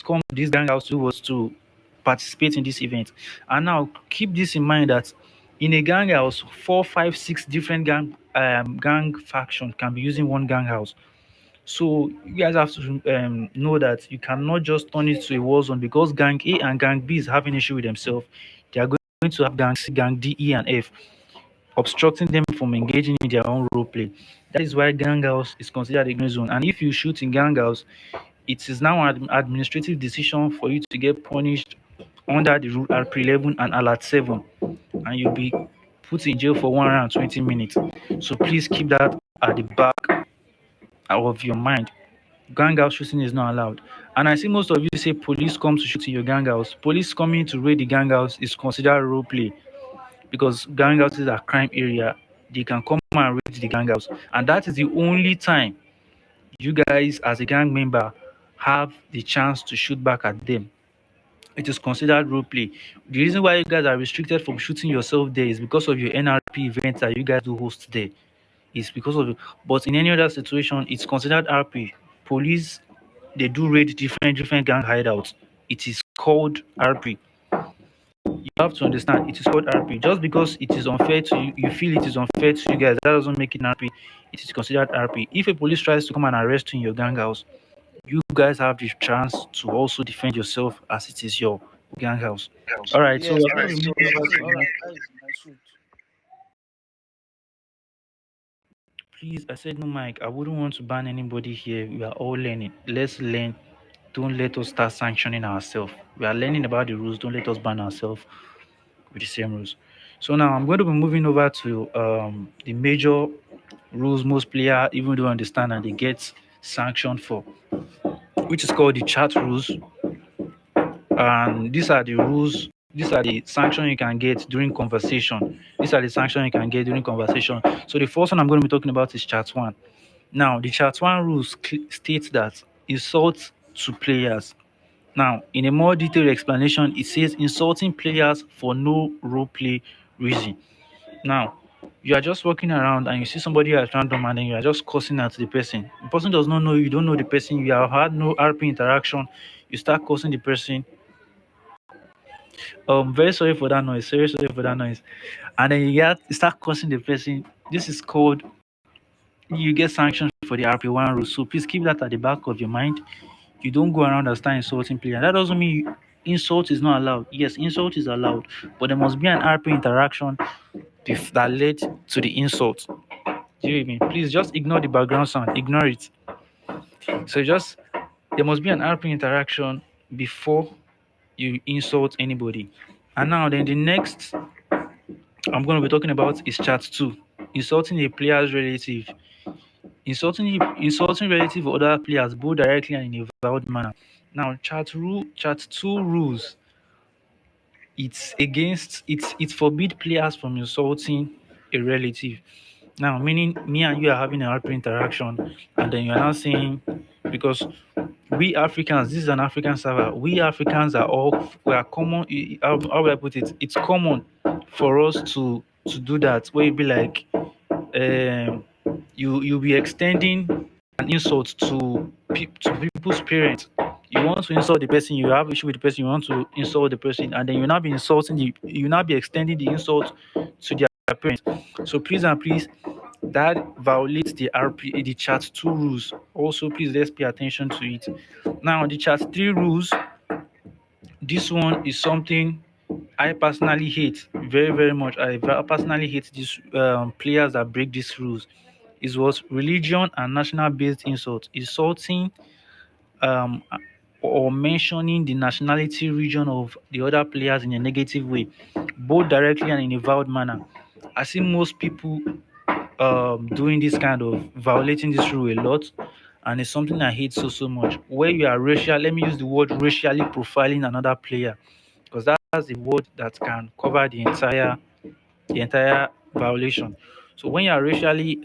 come to this gang house to was to participate in this event. And now keep this in mind that in a gang house, four, five, six different gang faction can be using one gang house. So you guys have to know that you cannot just turn it to a war zone because gang A and gang B is having issue with themselves. They are going to have gang C, gang D, E, and F obstructing them from engaging in their own role play. That is why gang house is considered a green zone. And if you shoot in gang house, it is now an administrative decision for you to get punished under the rule RP11 and Alert 7, and you'll be put in jail for 120 minutes. So please keep that at the back of your mind. Gang house shooting is not allowed. And I see most of you say police come to shoot in your gang house. Police coming to raid the gang house is considered role play because gang houses are crime area. They can come and raid the gang house, and that is the only time you guys, as a gang member, have the chance to shoot back at them. It is considered role play. The reason why you guys are restricted from shooting yourself there is because of your NRP events that you guys do host there. It's because of it. But in any other situation, it's considered RP. Police, they do raid different gang hideouts. It is called RP. You have to understand it is called RP. Just because it is unfair to you, you feel it is unfair to you guys, that doesn't make it RP. It is considered RP. If a police tries to come and arrest you in your gang house, you guys have the chance to also defend yourself as it is your gang house. All right, so Yes, we're going to that's be true. moving over to All right, that is my truth. please. I said no, Mike. I wouldn't want to ban anybody here. We are all learning. Let's learn. Don't let us start sanctioning ourselves. We are learning about the rules. Don't let us ban ourselves with the same rules. So now I'm going to be moving over to the major rules most player even don't understand and they get sanctioned for, which is called the chat rules. And these are the rules. These are the sanctions you can get during conversation. These are the sanctions you can get during conversation. So the first one I'm going to be talking about is chat one. Now, the chat one rules states that insult to players. Now, in a more detailed explanation, it says insulting players for no role play reason. Now, you are just walking around and you see somebody at random and then you are just cursing at the person. The person does not know you, don't know the person, you have had no RP interaction, you start cursing the person. Very sorry for that noise, very sorry for that noise. And then you start cursing the person. This is called you get sanctioned for the RP1 rule. So please keep that at the back of your mind. You don't go around and start insulting players. That doesn't mean insult is not allowed. Yes, insult is allowed, but there must be an RP interaction that led to the insult. Do you hear me? Please just ignore the background sound. Ignore it. So just there must be an RP interaction before you insult anybody. And now then the next I'm going to be talking about is chat two. Insulting a player's relative. Insulting relative or other players both directly and in a valid manner. Now chat two rules. It forbid players from insulting a relative. Now, meaning me and you are having a happy interaction, and then you are now saying, because we Africans, this is an African server. We Africans are all we are common. How will I put it? It's common for us to do that. Where you be like, um, you'll be extending an insult to people's parents. You want to insult the person, you have issue with the person, you want to insult the person, and then you now be extending the insult to their parents. So please and please, that violates the chat two rules. Also, please let's pay attention to it. Now, the chat three rules. This one is something I personally hate very much. Personally hate these players that break these rules. It was religion and national based insult, insulting um, or mentioning the nationality region of the other players in a negative way, both directly and in a vowed manner. I see most people doing this kind of violating this rule a lot, and it's something I hate so much. Where you are racial, let me use the word racially profiling another player, because that's the word that can cover the entire violation. So when you are racially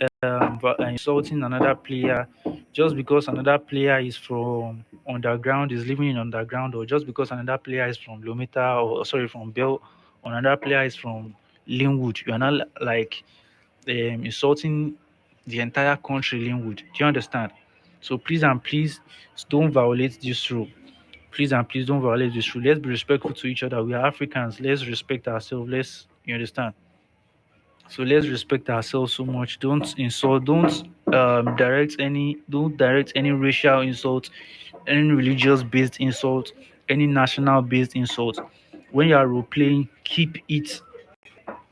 insulting another player, just because another player is from underground, is living in underground, or just because another player is from Lomita, or sorry, from Bell, or another player is from Linwood, you are not like insulting the entire country, Linwood. Do you understand? So please and please don't violate this rule. please and please don't violate this rule. Let's be respectful to each other. We are Africans. Let's respect ourselves. Let's you understand. So let's respect ourselves so much. Don't insult. Don't direct any racial insult, any religious based insult, any national based insult. When you are role playing, keep it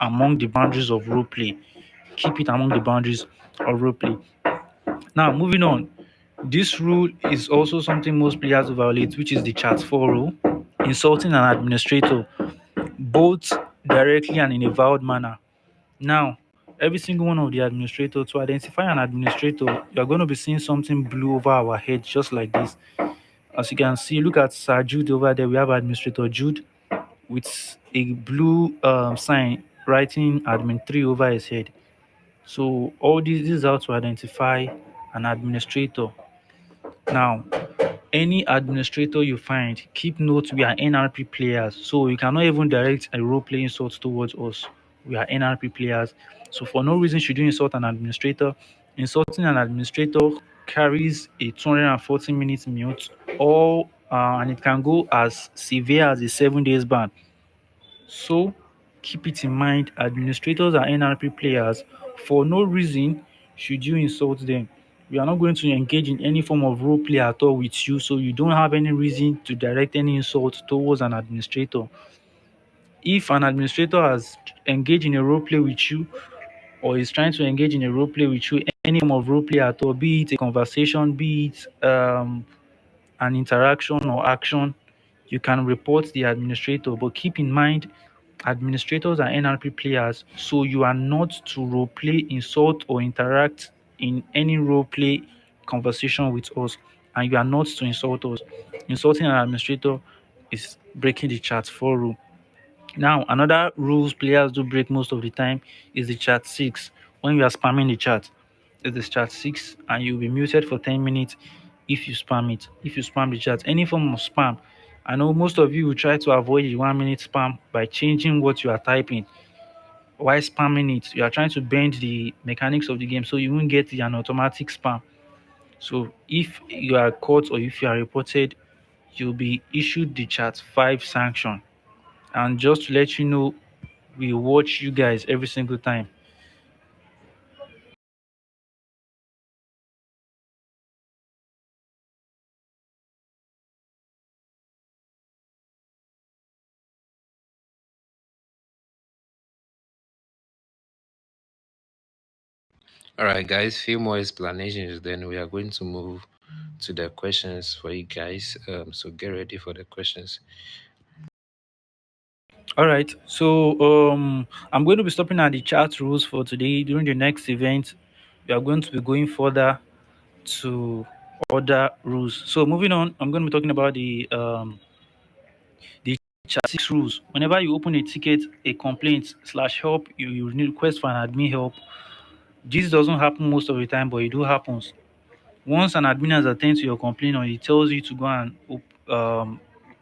among the boundaries of role play. Keep it among the boundaries of role play. Now, moving on. This rule is also something most players violate, which is the chat 4 rule. Insulting an administrator, both directly and in a vowed manner. Now, every single one of the administrator, to identify an administrator, you're going to be seeing something blue over our head, just like this. As you can see, look at Sir Jude over there. We have Administrator Jude with a blue sign writing admin 3 over his head. So all this is how to identify an administrator. Now, any administrator you find, keep note we are NRP players, so you cannot even direct a role playing insult towards us. We are NRP players, so for no reason should you insult an administrator. Insulting an administrator carries a 240 minutes mute, or and it can go as severe as a 7 days ban. So keep it in mind, administrators are NRP players. For no reason should you insult them. We are not going to engage in any form of role play at all with you, so you don't have any reason to direct any insult towards an administrator. If an administrator has engaged in a role play with you or is trying to engage in a role play with you, any form of role play at all, be it a conversation, be it an interaction or action, you can report the administrator. But keep in mind, administrators are NRP players, so you are not to role play, insult, or interact in any role play conversation with us, and you are not to insult us. Insulting an administrator is breaking the chat 4 rule. Now, another rules players do break most of the time is the chat 6. When you are spamming the chat, is the chat 6, and you'll be muted for 10 minutes if you spam it. If you spam the chat, any form of spam. I know most of you will try to avoid the 1 minute spam by changing what you are typing. While spamming it, you are trying to bend the mechanics of the game so you won't get an automatic spam. So if you are caught or if you are reported, you'll be issued the chat 5 sanction. And just to let you know, we watch you guys every single time. All right, guys, few more explanations, then we are going to move to the questions for you guys. So get ready for the questions. All right. So I'm going to be stopping at the chat rules for today. During the next event, we are going to be going further to other rules. So moving on, I'm going to be talking about the chat 6 rules. Whenever you open a ticket, a complaint slash help, you need request for an admin help. This doesn't happen most of the time, but it do happens. Once an admin has attended to your complaint or he tells you to go and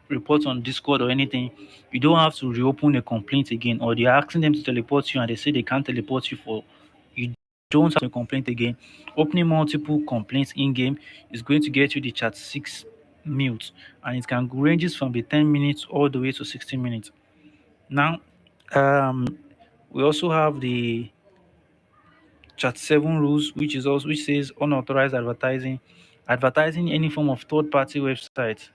report on Discord or anything, you don't have to reopen a complaint again, or they're asking them to teleport you and they say they can't teleport you for you don't have a complaint again. Opening multiple complaints in game is going to get you the chat 6 mute, and it can ranges from the 10 minutes all the way to 60 minutes. Now, um, we also have the Chat 7 rules, which says unauthorized advertising, advertising any form of third party website.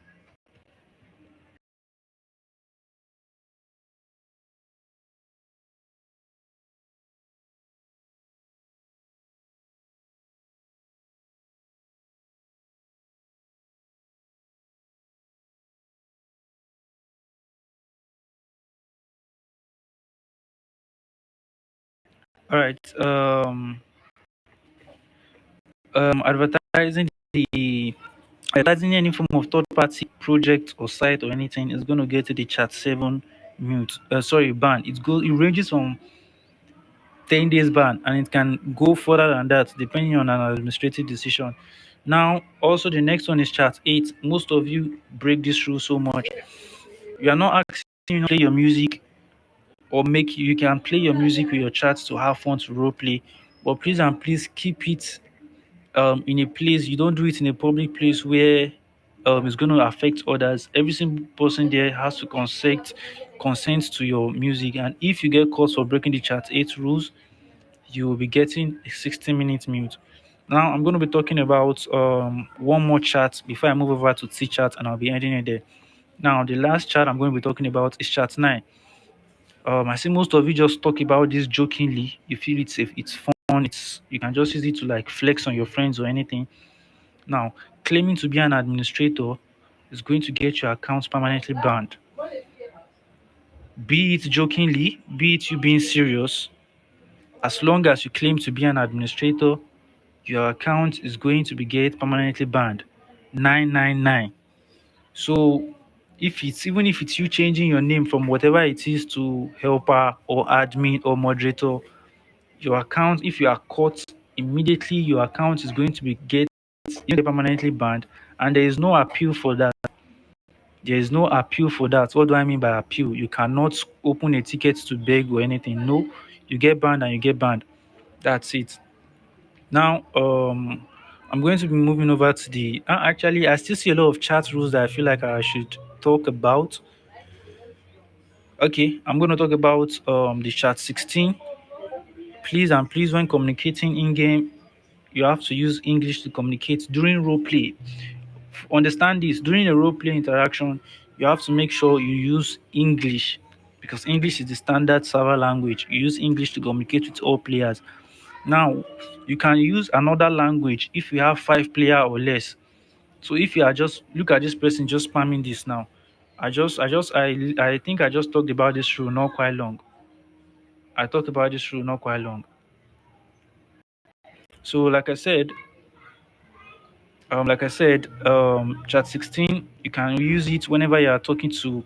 All right. Advertising the advertising any form of third party project or site or anything is going to get to the chat 7 mute. Sorry, ban. It ranges from 10 days ban, and it can go further than that depending on an administrative decision. Now, also the next one is chat 8. Most of you break this rule so much. You are not asking you to play your music or make you can play your music with your chats to have fun to role play, but please and please keep it in a place. You don't do it in a public place where It's going to affect others. Every single person there has to consent to your music. And if you get caught for breaking the chat 8 rules, you will be getting a 60-minute mute. Now I'm going to be talking about one more chat before I move over to T chat, and I'll be ending it there. Now the last chat I'm going to be talking about is chat 9. I see most of you just talk about this jokingly. You feel it's fun. It's you can just use it to like flex on your friends or anything. Now, claiming to be an administrator is going to get your account permanently banned. Be it jokingly, be it you being serious, as long as you claim to be an administrator, your account is going to be get permanently banned. 999. So even if it's you changing your name from whatever it is to helper or admin or moderator, your account, if you are caught immediately, your account is going to be get permanently banned, and there is no appeal for that. There is no appeal for that. What do I mean by appeal? You cannot open a ticket to beg or anything. No, you get banned and you get banned. That's it. Now, I'm going to be moving over to the. Actually, I still see a lot of chat rules that I feel like I should talk about. Okay, I'm going to talk about the chat 16. Please and please, when communicating in game, you have to use English to communicate during role play. Understand this, during a role play interaction, you have to make sure you use English because English is the standard server language. You use English to communicate with all players. Now, you can use another language if you have 5 player or less. So if you are just look at this person just spamming this now. I think I just talked about this rule not quite long. I talked about this rule not quite long. So chat 16, you can use it whenever you are talking to.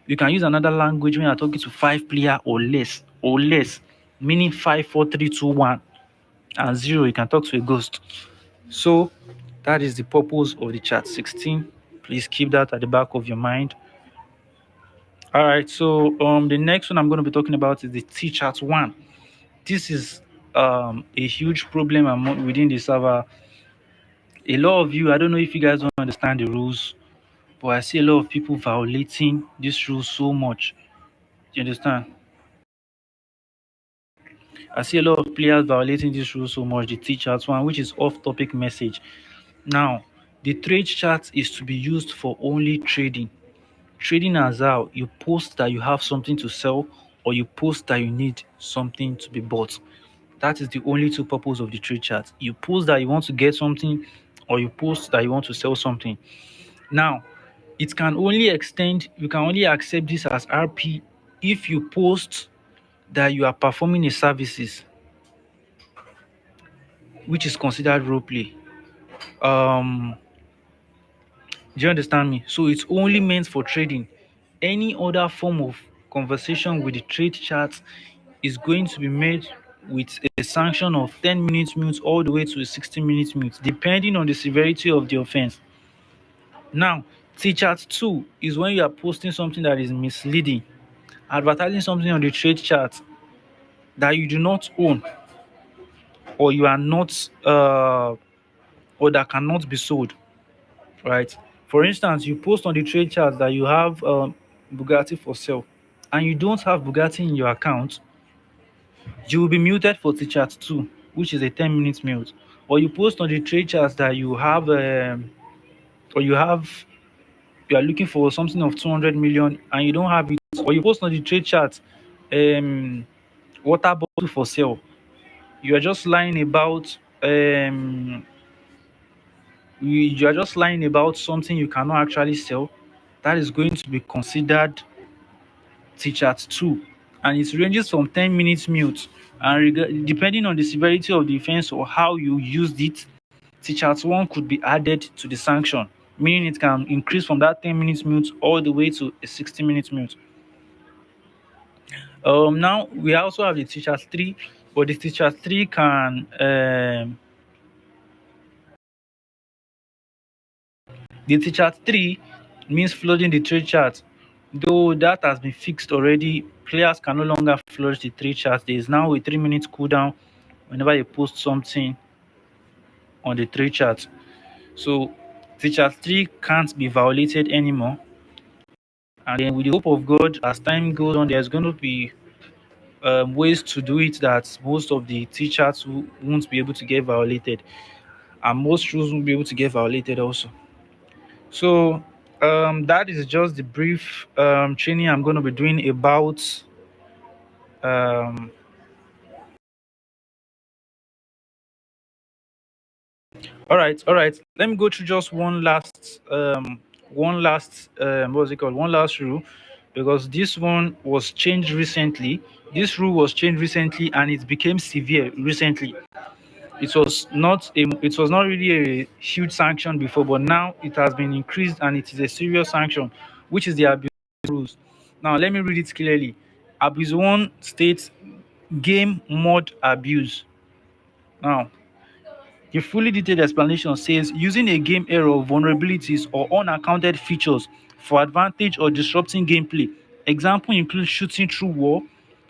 You can use another language when you are talking to 5 player or less, meaning 5, 4, 3, 2, 1, and 0. You can talk to a ghost. So that is the purpose of the chat 16. Please keep that at the back of your mind. All right. So the next one I'm going to be talking about is the T chat 1. This is a huge problem within the server. A lot of you, I don't know if you guys don't understand the rules, but I see a lot of people violating this rule so much. Do you understand? I see a lot of players violating this rule so much. The T chat 1, which is off-topic message. Now, the trade chat is to be used for only trading. Trading as how you post that you have something to sell or you post that you need something to be bought. That is the only two purposes of the trade chat. You post that you want to get something or you post that you want to sell something. Now, you can only accept this as RP if you post that you are performing a services, which is considered role play. Um, do you understand me? So it's only meant for trading. Any other form of conversation with the trade chat is going to be made with a sanction of 10 minutes mute all the way to a 60 minutes mute, depending on the severity of the offense. Now, T chat 2 is when you are posting something that is misleading, advertising something on the trade chat that you do not own or you are not or that cannot be sold, right? For instance, you post on the trade chat that you have Bugatti for sale and you don't have Bugatti in your account, you will be muted for T chat 2, which is a 10 minutes mute. Or you post on the trade chat that you have or you are looking for something of 200 million and you don't have it, or you post on the trade chat um water bottle for sale. You are just lying about you are just lying about something you cannot actually sell. That is going to be considered T-chat 2, and it ranges from 10 minutes mute, and depending on the severity of the offense or how you used it, T-chat 1 could be added to the sanction, meaning it can increase from that 10 minutes mute all the way to a 60 minutes mute. Now we also have the T-chat 3, but the T-chat 3 can the T-chat 3 means flooding the trade chat. Though that has been fixed already, players can no longer flush the trade chat. There is now a 3 minute cooldown whenever you post something on the trade chat. So Teacher 3 can't be violated anymore. And then, with the hope of God, as time goes on, there's going to be ways to do it that most of the teachers won't be able to get violated, and most rules won't be able to get violated also. So, that is just the brief training I'm going to be doing about. Um, all right. Let me go through just one last, what's it called? One last rule, because this one was changed recently. This rule was changed recently, and it became severe recently. It was not really a huge sanction before, but now it has been increased and it is a serious sanction, which is the abuse rules. Now let me read it clearly. Abuse 1 states game mode abuse. Now, the fully detailed explanation says using a game error, vulnerabilities, or unaccounted features for advantage or disrupting gameplay. Example include shooting through wall,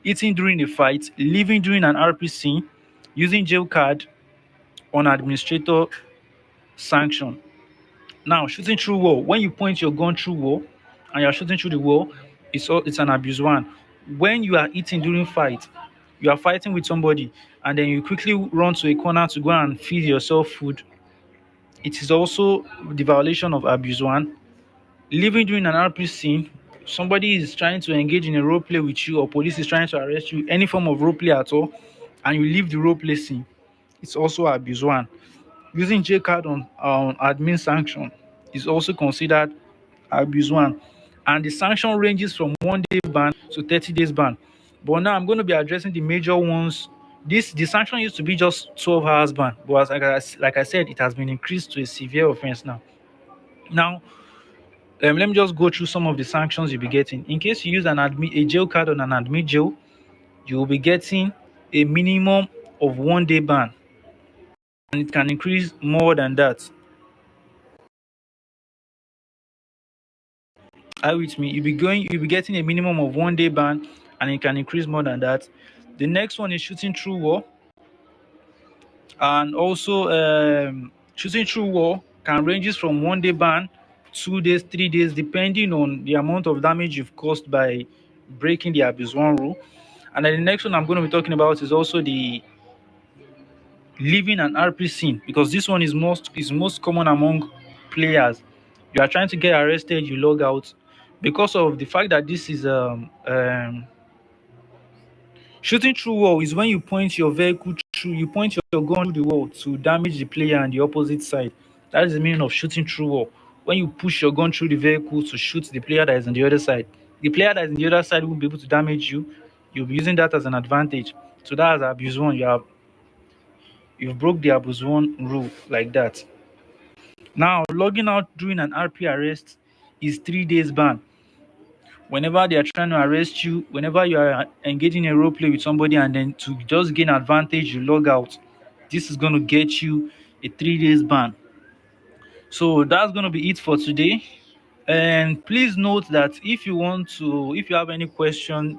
eating during a fight, leaving during an RP scene, using jail card on administrator sanction. Now, shooting through wall. When you point your gun through wall and you're shooting through the wall, it's an abuse 1. When you are eating during fight, you are fighting with somebody and then you quickly run to a corner to go and feed yourself food. It is also the violation of abuse 1. Living during an RP scene, somebody is trying to engage in a role play with you or police is trying to arrest you, any form of role play at all, and you leave the role play scene, it's also abuse 1. Using J card on admin sanction is also considered abuse 1. And the sanction ranges from 1 day ban to 30 days ban. But now I'm going to be addressing the major ones. The sanction used to be just 12 hours ban, but like I said, it has been increased to a severe offense now. Now, let me just go through some of the sanctions you'll be getting. In case you use a jail card on an admin jail, you will be getting a minimum of 1 day ban, and it can increase more than that. Are you with me? You'll be getting a minimum of 1 day ban, and it can increase more than that. The next one is shooting through wall, and also shooting through wall can ranges from 1 day ban, 2 days, 3 days, depending on the amount of damage you've caused by breaking the abuse 1 rule. And then the next one I'm going to be talking about is also the leaving an RP scene, because this one is most common among players. You are trying to get arrested, you log out because of the fact that this is shooting through wall is when you point your vehicle through, you point your gun through the wall to damage the player on the opposite side. That is the meaning of shooting through wall. When you push your gun through the vehicle to shoot the player that is on the other side, the player that is on the other side will be able to damage you. You'll be using that as an advantage. So that is abuse 1. You've broke the abuse 1 rule like that. Now, logging out during an RP arrest is 3 days ban. Whenever they are trying to arrest you, whenever you are engaging in a role play with somebody and then to just gain advantage, you log out. This is going to get you a 3 days ban. So that's going to be it for today. And please note that if you have any question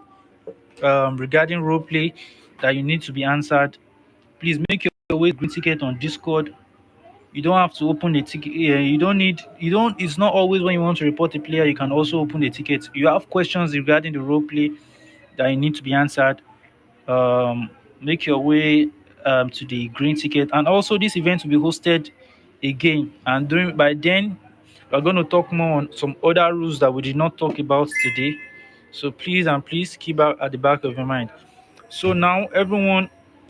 regarding role play that you need to be answered, please make your way to Green Ticket on Discord. You don't have to open a ticket. You don't. It's not always when you want to report a player you can also open the ticket. You have questions regarding the role play that you need to be answered. Make your way to the green ticket, and also this event will be hosted again. And during by then, we're going to talk more on some other rules that we did not talk about today. So please keep that at the back of your mind. So now, everyone,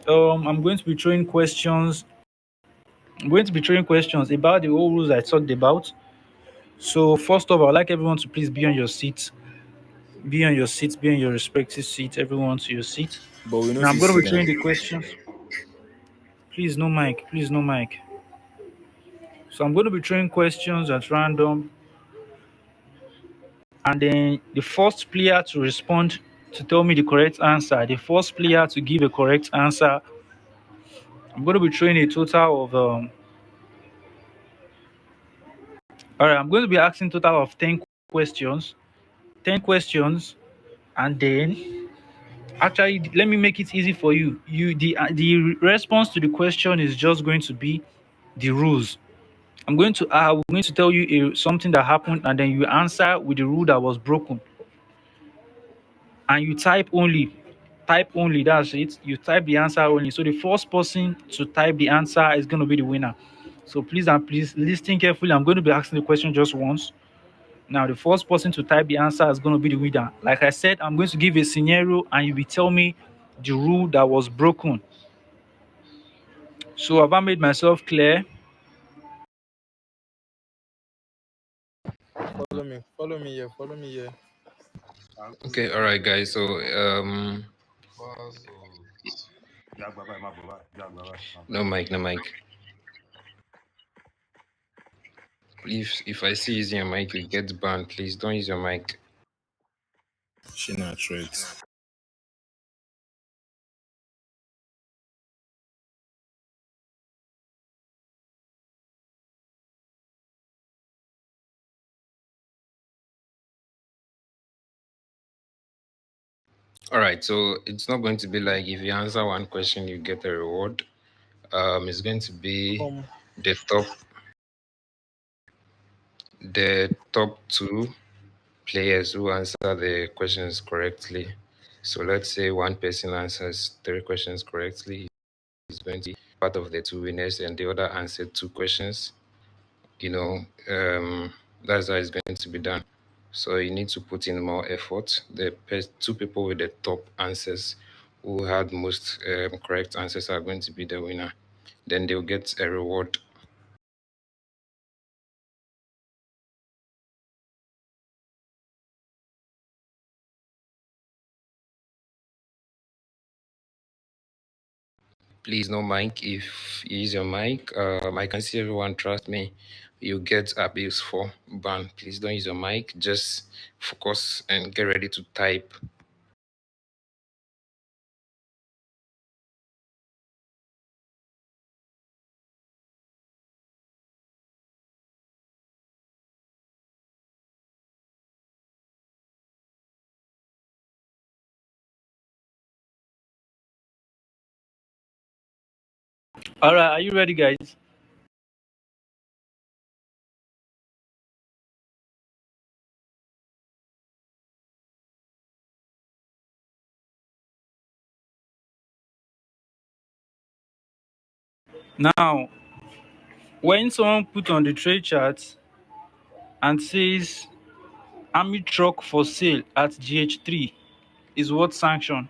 I'm going to be throwing questions. I'm going to be throwing questions about the whole rules I talked about. So first of all, I'd like everyone to please be on your seat. Be on your seat. Be on your respective seat. Everyone to your seat. But we Now I'm going notice to see be throwing them. the questions. Please no mic. Please no mic. So I'm going to be throwing questions at random, and then the first player to respond to tell me the correct answer. The first player to give a correct answer. I'm going to be throwing a total of All right. I'm going to be asking total of 10 questions. 10 questions, and then actually let me make it easy for you. The response to the question is just going to be the rules. I'm going to tell you something that happened, and then you answer with the rule that was broken, and you type only. That's it. You type the answer only. So the first person to type the answer is going to be the winner. So please and please listen carefully. I'm going to be asking the question just once. Now, the first person to type the answer is going to be the winner. Like I said, I'm going to give a scenario, and you will tell me the rule that was broken. So have I made myself clear? Follow me here, follow me here. Okay, all right, guys. So no mic, no mic. Please, if I see using your mic, you get banned. Please don't use your mic. She not threat. All right, so it's not going to be like if you answer one question, you get a reward. It's going to be Come. the top two players who answer the questions correctly. So let's say one person answers three questions correctly, is going to be part of the two winners, and the other answered two questions. You know, that's how it's going to be done. So you need to put in more effort. The two people with the top answers who had most correct answers are going to be the winner. Then they'll get a reward. Please, no mic. If you use your mic, I can see everyone. Trust me, you get abuse for ban. Please don't use your mic. Just focus and get ready to type. All right, are you ready, guys? Now, when someone put on the trade chart and says army truck for sale at GH3 is what sanction?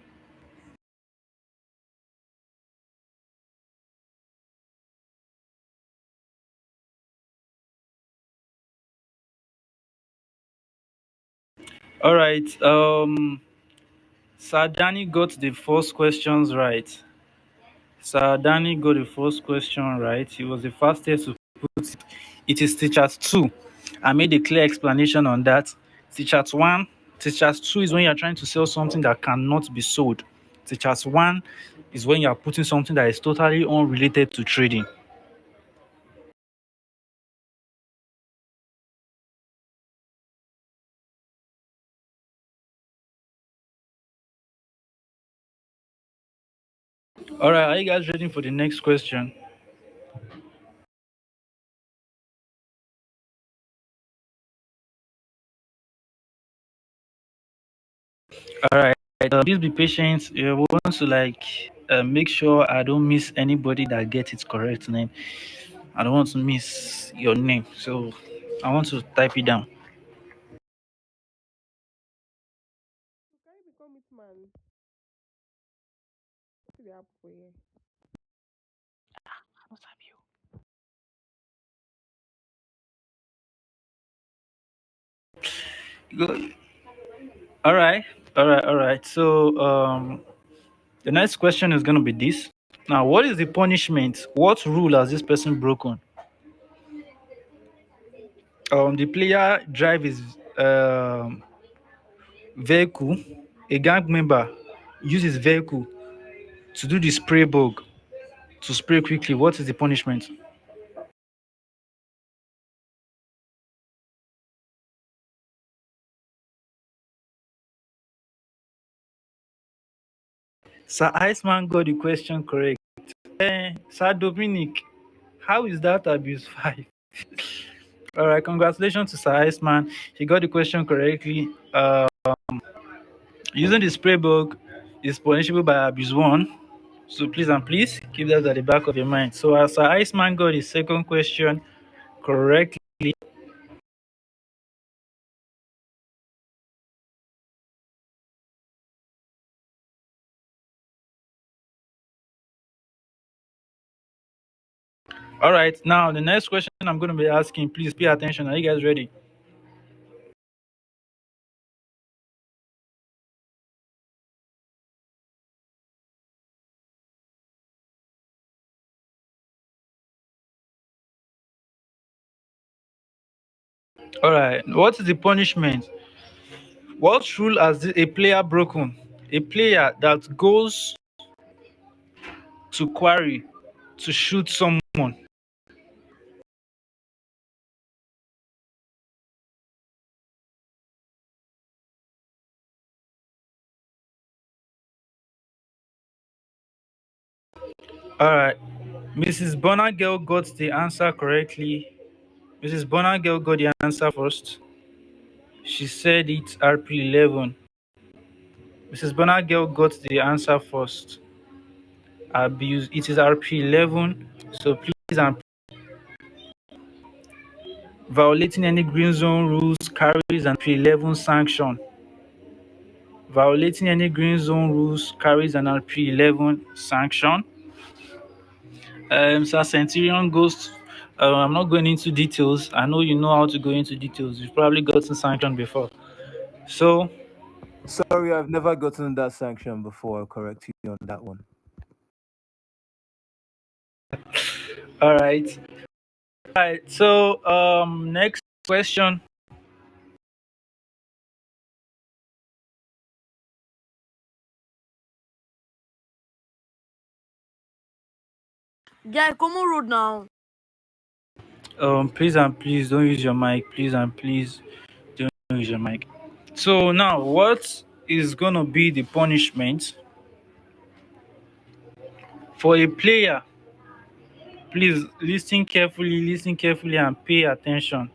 All right. Sir Danny got the first questions right. Sir Danny got the first question right. He was the fastest to put it. It is teacher 2. I made a clear explanation on that. Teacher 1, teacher 2 is when you're trying to sell something that cannot be sold. Teacher 1 is when you're putting something that is totally unrelated to trading. All right, are you guys ready for the next question? All right, please be patient. We want to make sure I don't miss anybody that gets its correct name. I don't want to miss your name, so I want to type it down. Can you become it man? What the app for you? Go- All right, all right. So the next question is going to be this. Now, what is the punishment? What rule has this person broken? The player drive his vehicle. A gang member uses vehicle to do the spray bug to spray quickly. What is the punishment? Sir Iceman got the question correct. Sir Dominic, how is that abuse 5? All right, congratulations to Sir Iceman. He got the question correctly. Using the spray book is punishable by abuse one. So please and please keep that at the back of your mind. So as Sir Iceman got his second question correctly. All right, now the next question I'm going to be asking, please pay attention. Are you guys ready? All right, what is the punishment? What rule has a player broken? A player that goes to quarry to shoot someone. All right, Mrs. Bonagel got the answer correctly. Mrs. Bonagel got the answer first. She said it's RP11. Mrs. Bonagel got the answer first. Abuse. It is RP11. So please, violating any green zone rules carries an RP11 sanction. Violating any green zone rules carries an RP11 sanction. Sir Centurion goes. I'm not going into details. I know you know how to go into details. You've probably gotten sanctioned before. So, Sorry, I've never gotten that sanction before. I'll correct you on that one. all right. All right. So, next question. Guy, come on road now. Please and please don't use your mic. Please and please don't use your mic. So now, what is gonna be the punishment for a player? Please listen carefully, and pay attention.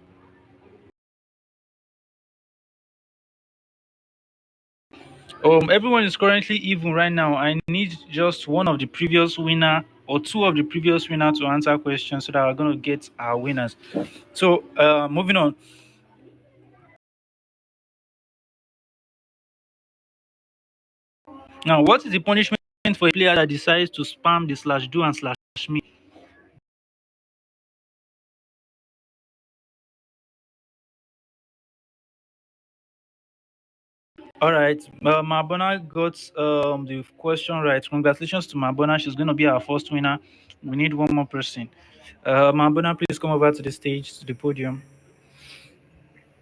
Everyone is currently even right now. I need just one of the previous winner or two of the previous winner to answer questions so that we're gonna get our winners. So, moving on. Now, what is the punishment for a player that decides to spam the slash do and slash me? All right, Mabona got the question right. Congratulations to Mabona. She's going to be our first winner. We need one more person. Mabona, please come over to the stage, to the podium.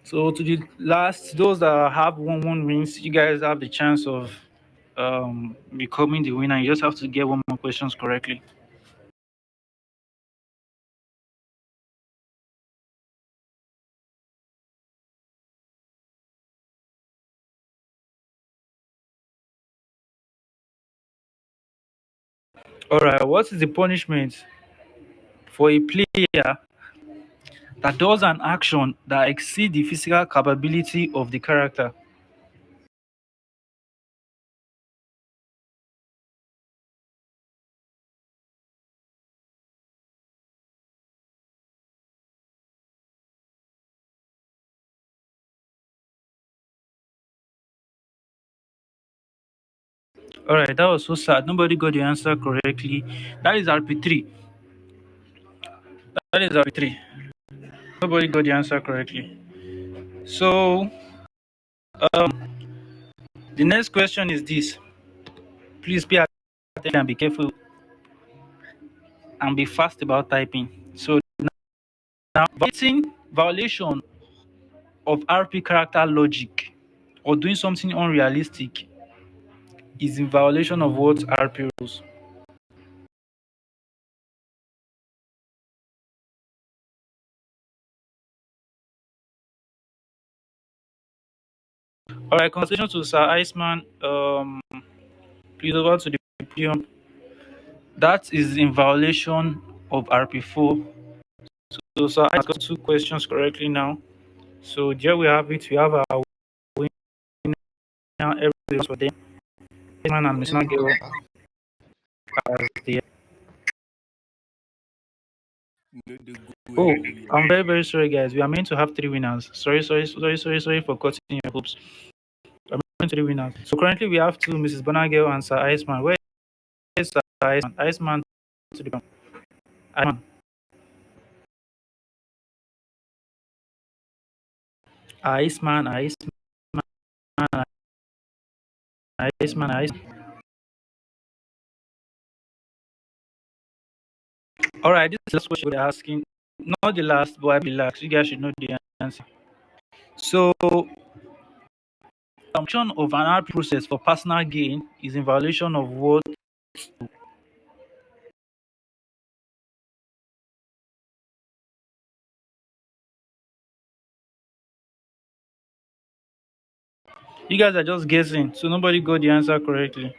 So to the last, those that have one wins, you guys have the chance of becoming the winner. You just have to get one more questions correctly. All right, what is the punishment for a player that does an action that exceeds the physical capability of the character? All right, that was so sad. Nobody got the answer correctly. That is RP3. That is RP3. Nobody got the answer correctly. So, the next question is this. Please pay attention and be careful and be fast about typing. So, now, violation of RP character logic or doing something unrealistic is in violation of what RP rules. All right, congratulations to Sir Iceman. Please over to the podium. That is in violation of RP4. So Sir I got 2 questions correctly now. So there we have it. We have our winner. Everybody else for them. Man and Miss Nagel as the. No, they go Oh, anywhere. I'm very very sorry, guys. We are meant to have 3 winners. Sorry for cutting your hopes. I'm meant to 3 winners. So currently we have 2, Mrs. Bonagel and Sir Iceman. Where is Sir Iceman? Iceman to the Iceman. Iceman. Iceman. All right, this is the last question we're asking. Not the last, but I relax. You guys should know the answer. So, assumption of an art process for personal gain is in violation of what? You guys are just guessing, so nobody got the answer correctly.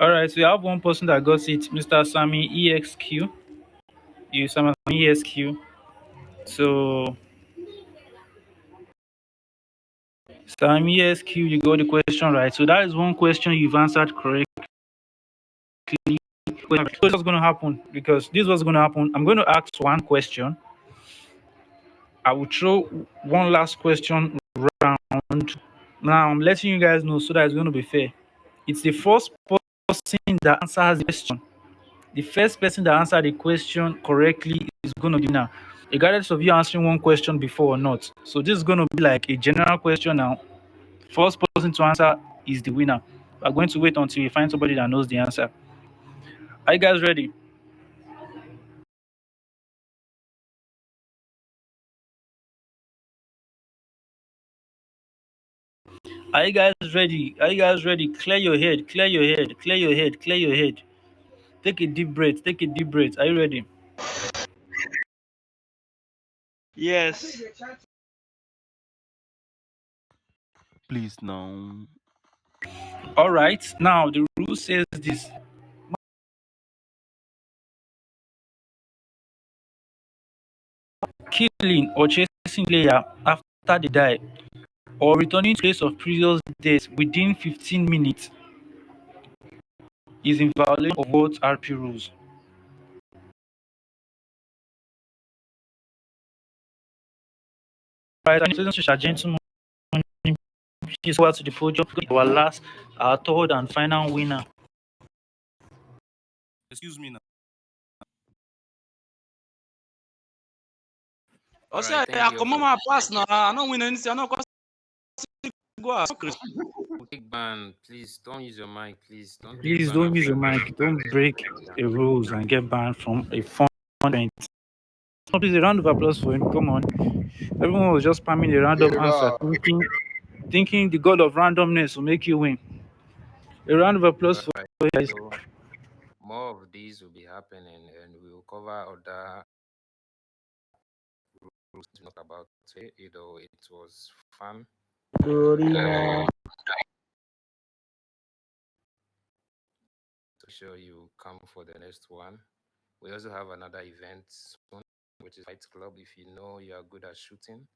All right, so we have one person that got it, Mr. Sammy EXQ. You Sammy EXQ. So, Sammy EXQ, you got the question right. So that is one question you've answered correctly. What's going to happen? Because this was going to happen. I'm going to ask one question. I will throw one last question round. Now I'm letting you guys know so that it's going to be fair. It's the first person that answers the question. The first person that answered the question correctly is going to be now, regardless of you answering one question before or not. So this is going to be like a general question now. First person to answer is the winner. We're going to wait until we find somebody that knows the answer. Are you guys ready? Are you guys ready? Are you guys ready? Clear your head. Clear your head. Clear your head. Clear your head. Take a deep breath. Take a deep breath. Are you ready? Yes. Please now. All right. Now the rule says this: killing or chasing player after they die, or returning to place of previous death within 15 minutes is in violation of what RP rules. Right, and ladies and gentlemen, please over to the podium. Our last, our third and final winner. Excuse me now. All I say right, I thank you come on for my pass now. I don't win anything. I don't go out. take ban. Please don't use your mic. Please don't take Please ban don't use after your this. mic. Don't break the rules and get banned from a fun event. So please, a round of applause for him. Come on. Everyone was just spamming a Give random it answer, up. thinking the god of randomness will make you win. A round of applause All for right. you guys. So more of these will be happening, and we will cover other rules to talk about today. Though it was fun. So sure you come for the next one. We also have another event soon, which is Fight Club. If you know you are good at shooting,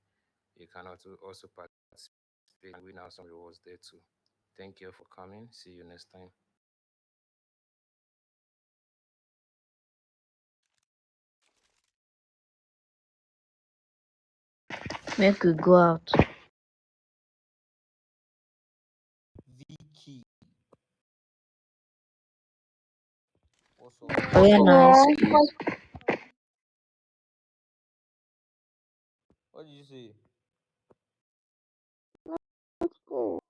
you can also participate and win out some rewards there too. Thank you for coming. See you next time. Make we go out. Vicky. What's up? Oh yeah, nice. What did you say? Let's go.